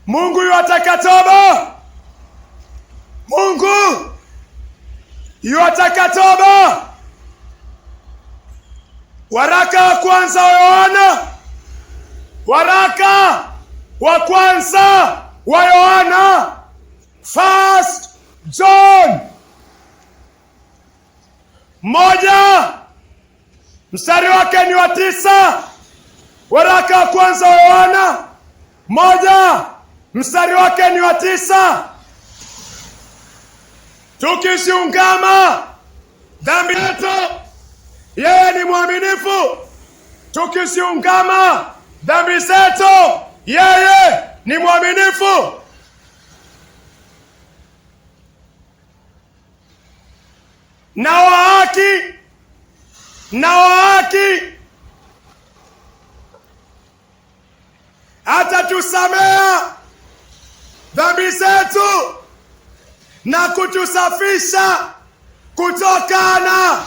Mungu yuataka toba. Mungu yuataka toba. Waraka wa kwanza wa Yohana. Waraka wa kwanza wa Yohana. 1 John 1 mstari wake ni wa 9. Waraka wa kwanza wa Yohana 1 mstari wake ni wa 9. Tukiziungama dhambi zetu, yeye ni mwaminifu. Tukiziungama dhambi zetu, yeye ni mwaminifu na wa haki, atatusamea dhambi zetu na kutusafisha kutokana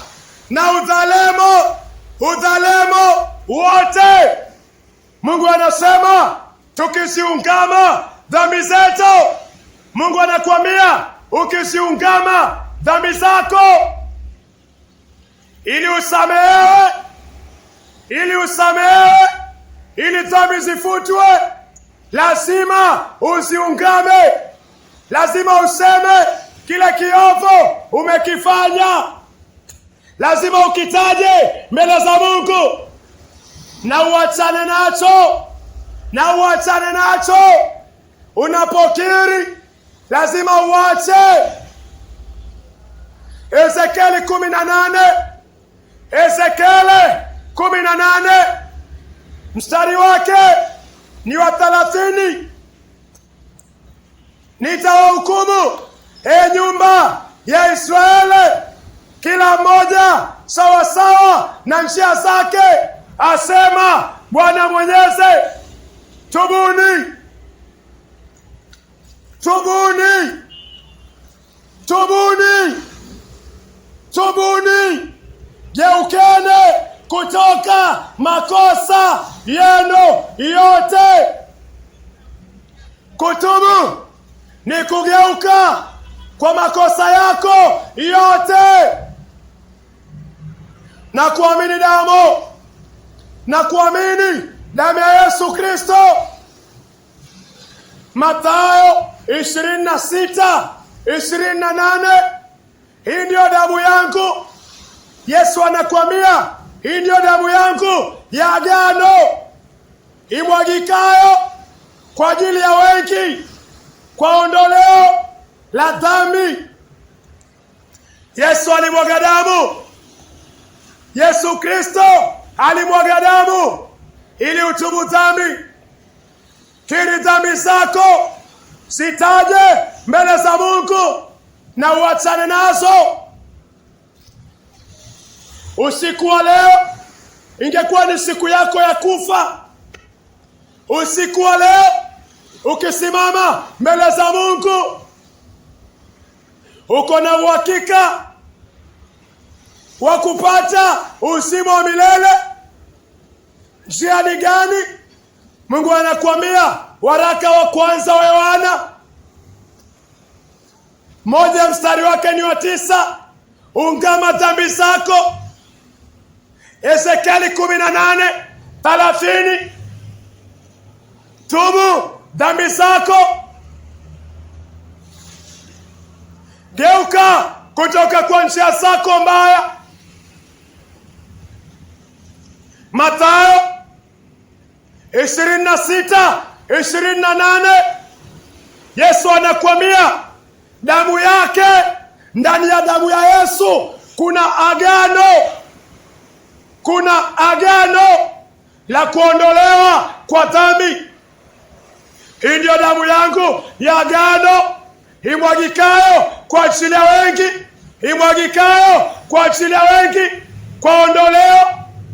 na udhalimu wote. Mungu anasema tukiziungama dhambi zetu, Mungu anakuambia ukiziungama dhambi zako ili usamehewe, ili dhambi zifutwe, lazima uziungame. Lazima useme kile kiovu umekifanya. Lazima ukitaje mbele za Mungu na uachane nacho. Unapokiri lazima uache. Ezekieli 18 mstari wake ni wa 30. Nitawahukumu nyumba ya Israeli, kila mmoja sawa sawa na njia zake, asema Bwana Mwenyezi. Tubuni, geukeni kutoka makosa yenu yote. Kutubu ni kugeuka kwa makosa yako yote na kuamini damu ya Yesu Kristo. Mathayo 26:28, hii ndio damu yangu. Yesu anakuambia hii ndio damu yangu ya agano, imwagikayo kwa ajili ya wengi kwa ondoleo la dhambi. Yesu alimwaga damu. Yesu Kristo alimwaga damu ili utubu dhambi. Kiri dhambi zako, sitaje mbele za Mungu na uachane nazo. Usiku wa leo ingekuwa ni siku yako ya kufa. Usiku wa leo ukisimama mbele za Mungu, uko na uhakika wa kupata uzima wa milele. Njia ni gani? Mungu anakuambia, waraka wa kwanza wa Yohana 1 mstari wake ni wa 9, ungama dhambi zako. Ezekieli 18:30, tubu dhambi zako, geuka kutoka kwa njia zako mbaya. Mathayo 26:28, Yesu anakuambia damu yake, ndani ya damu ya Yesu kuna agano la kuondolewa kwa dhambi. Hii ndio damu yangu ya agano, imwagikayo kwa ajili ya wengi,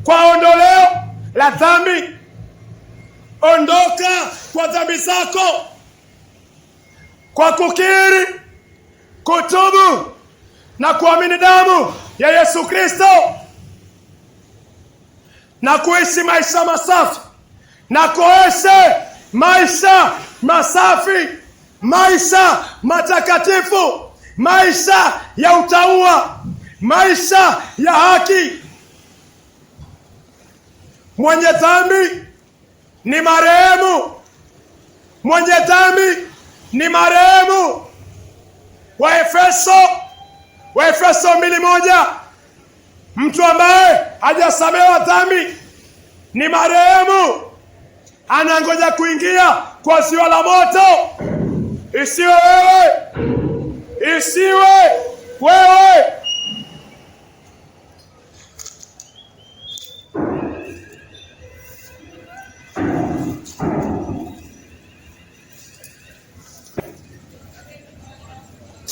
kwa ondoleo la dhambi. Ondoka kwa dhambi zako kwa kukiri, kutubu na kuamini damu ya Yesu Kristo, na kuishi maisha masafi na kuoshe maisha masafi, maisha matakatifu, maisha ya utauwa, maisha ya haki. Mwenye dhambi ni marehemu, mwenye dhambi ni marehemu. Waefeso 2:1, mtu ambaye hajasamehewa dhambi ni marehemu, anangoja kuingia kwa ziwa la moto. Isiwe wewe, isiwe wewe.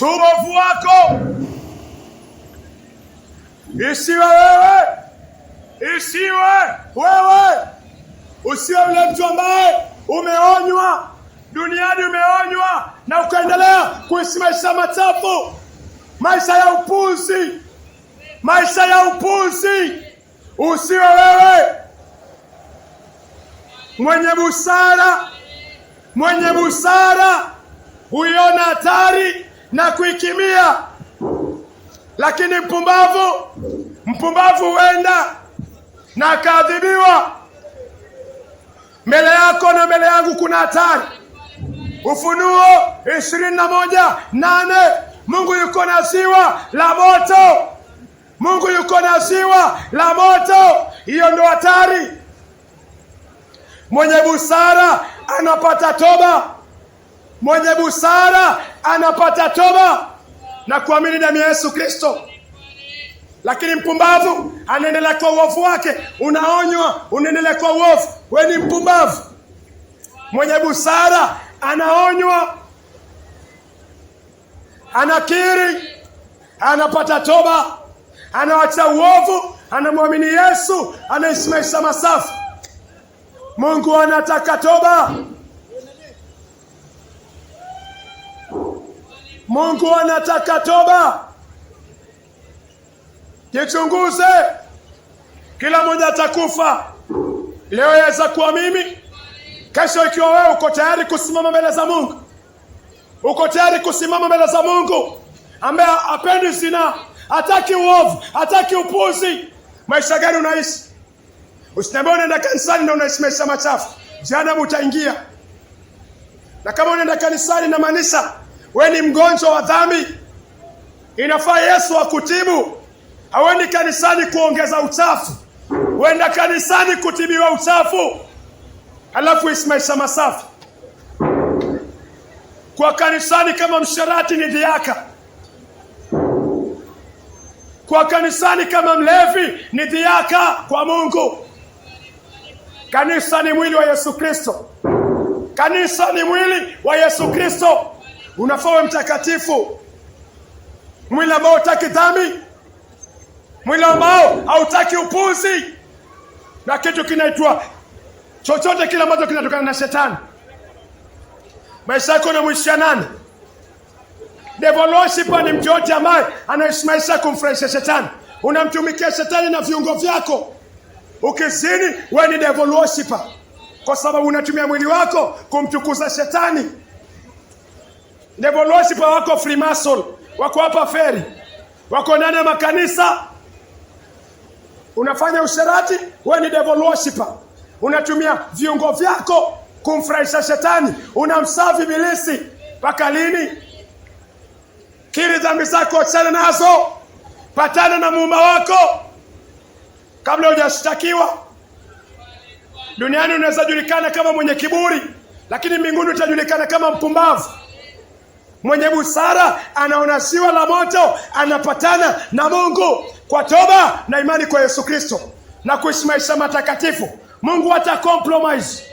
Uovu wako isiwe wewe, isiwe wewe. Usiwe yule mtu ambaye umeonywa duniani, umeonywa na ukaendelea kuishi maisha machafu, maisha ya upuzi, maisha ya upuzi. Usiwe wewe. Mwenye busara, mwenye busara huiona hatari na kuikimia, lakini mpumbavu huenda na akaadhibiwa. Mbele yako na mbele yangu kuna hatari. Ufunuo 21:8, Mungu yuko na ziwa la moto. Mungu yuko na ziwa la moto. Hiyo ndo hatari. Mwenye busara anapata toba, mwenye busara anapata toba na kuamini damu ya Yesu Kristo. Lakini mpumbavu anaendelea kwa uovu wake. Unaonywa, unaendelea kwa uovu, wewe ni mpumbavu. Mwenye busara anaonywa, anakiri, anapata toba, anawacha uovu, anamwamini Yesu, anaishi maisha masafi. Mungu anataka toba. Mungu anataka toba. Jichunguze. Kila mmoja atakufa. Leo yaweza kuwa mimi, kesho ikiwa wewe. Uko tayari kusimama mbele za Mungu? Uko tayari kusimama mbele za Mungu ambaye hapendi zina, hataki uovu, hataki upuzi? Maisha gani unaishi? Usiniambie unaenda kanisani na unaishi maisha machafu. Jehanamu utaingia. Na kama unaenda kanisani na maanisha wewe ni mgonjwa wa dhambi, inafaa Yesu akutibu. Hauendi kanisani kuongeza uchafu, uenda kanisani kutibiwa uchafu, halafu ishi maisha masafi. Kwa kanisani kama msharati ni dhiaka. Kwa kanisani kama mlevi ni dhiaka kwa Mungu. Kanisa ni mwili wa Yesu Kristo. Kanisa ni mwili wa Yesu Kristo. Unafaa uwe mtakatifu, mwili ambao hutaki dhambi, mwili ambao hautaki upuzi na kitu kinaitwa chochote kile ambacho kinatokana na shetani. Maisha yako unamwishia nani? Devil worshiper ni mtu yote ambaye anaishi maisha kumfurahisha shetani. Unamtumikia shetani na viungo vyako. Ukizini, wewe ni devil worshiper, kwa sababu unatumia mwili wako kumtukuza shetani. Devil worshiper wako Freemason, wako hapa Feri, wako ndani ya makanisa. Unafanya usherati, wewe ni devil worshiper. Unatumia viungo vyako kumfurahisha shetani. Unamsafi ibilisi. Mpaka lini? Kiri dhambi zako, achana nazo, patana na Muumba wako kabla hujashtakiwa. Duniani unaweza julikana kama mwenye kiburi, lakini mbinguni utajulikana kama mpumbavu. Mwenye busara anaona ziwa la moto, anapatana na Mungu kwa toba na imani kwa Yesu Kristo na kuishi maisha matakatifu. Mungu hata compromise.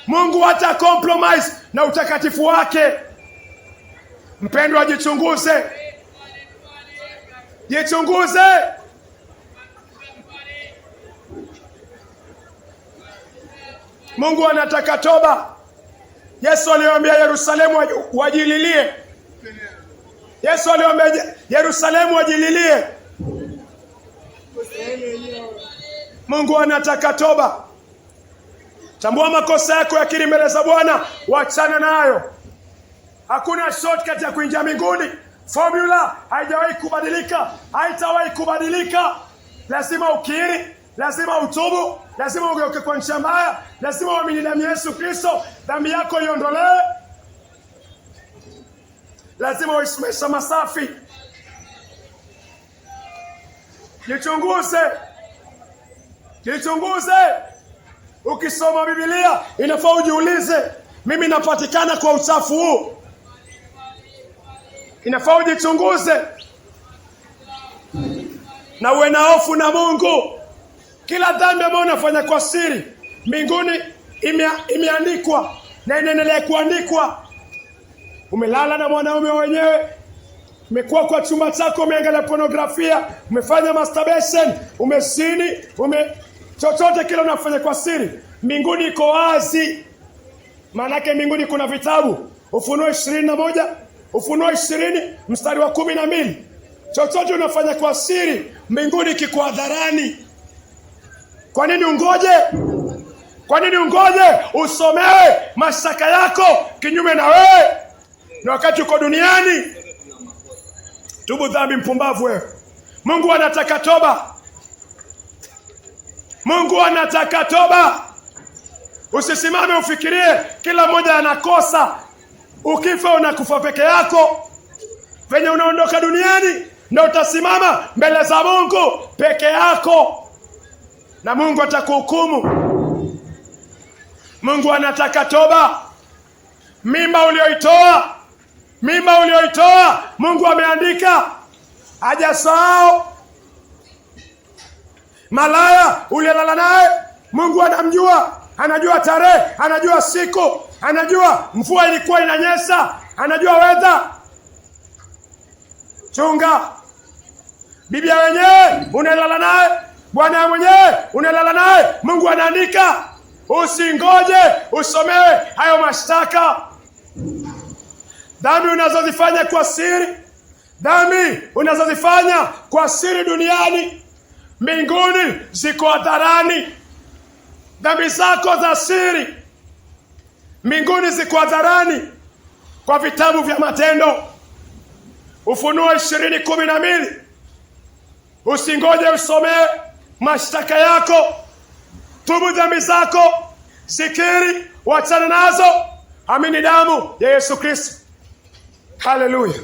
Mungu hata compromise na utakatifu wake. Mpendwa, jichunguze. Jichunguze. Mungu anataka toba. Yesu aliwaambia Yerusalemu wajililie. Yesu aliwaambia Yerusalemu wajililie. Mungu anataka toba. Tambua makosa yako, yakiri mbele za Bwana, wachana nayo. Hakuna shortcut ya kuingia mbinguni. Formula haijawahi kubadilika, haitawahi kubadilika. Lazima ukiri, lazima utubu, lazima ugeuke kwa njia mbaya, lazima uamini damu ya Yesu Kristo, dhambi yako iondolewe. Lazima uishi maisha masafi. Jichunguze. Ukisoma Biblia inafaa ujiulize, mimi napatikana kwa uchafu huu? Inafaa ujichunguze na uwe na hofu na Mungu. Kila dhambi ambayo unafanya kwa siri, mbinguni imeandikwa na inaendelea kuandikwa. Umelala na mwanaume wenyewe, umekuwa kwa chumba chako, umeangalia pornografia, umefanya masturbation, umezini, chochote kile unafanya kwa siri, mbinguni iko wazi. Maana yake mbinguni kuna vitabu. Ufunuo 21, Ufunuo 20 mstari wa 12. Chochote unafanya kwa siri, mbinguni kiko hadharani. Kwa nini ungoje? Kwa nini ungoje usomewe mashtaka yako kinyume na wewe na wakati uko duniani? Tubu dhambi, mpumbavu wewe. Mungu anataka toba. Mungu anataka toba. Usisimame ufikirie kila mmoja anakosa. Ukifa unakufa peke yako. Venye unaondoka duniani ndio utasimama mbele za Mungu peke yako, na Mungu atakuhukumu. Mungu anataka toba. Mimba ulioitoa Mungu ameandika, hajasahau. Malaya uliyelala naye Mungu anamjua, anajua tarehe, anajua siku, anajua mvua ilikuwa inanyesha, anajua weather. Chunga. Biblia wenyewe unalala naye, bwana mwenyewe unalala naye, Mungu anaandika. Usingoje usomewe hayo mashtaka. Dhambi unazozifanya kwa siri duniani, mbinguni ziko hadharani. Dhambi zako za siri, mbinguni ziko hadharani kwa vitabu vya Matendo. Ufunuo 20:12. Usingoje usomewe mashtaka yako. Tubu dhambi zako, sikiri, wachana nazo, amini damu ya Yesu Kristo. Hallelujah.